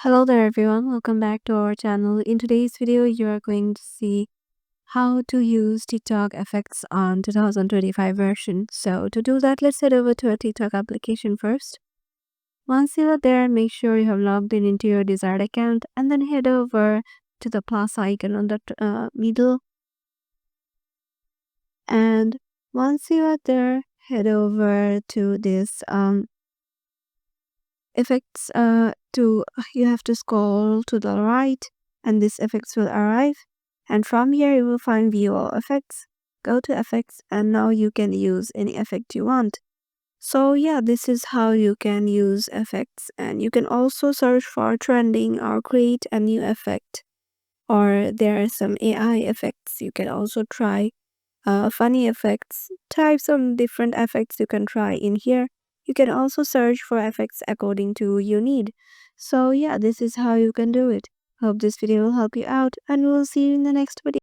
Hello there everyone, welcome back to our channel. In today's video, you are going to see how to use TikTok effects on 2025 version. So to do that, let's head over to a TikTok application first. Once you are there, make sure you have logged in into your desired account and then head over to the plus icon on the middle. And once you are there, head over to this effects you have to scroll to the right and this effects will arrive, and from here you will find view all effects. Go to effects and now you can use any effect you want. So yeah, this is how you can use effects, and you can also search for trending or create a new effect, or there are some AI effects you can also try. Funny effects, type some different effects you can try in here. You can also search for effects according to your need. So yeah, this is how you can do it. Hope this video will help you out, and we'll see you in the next video.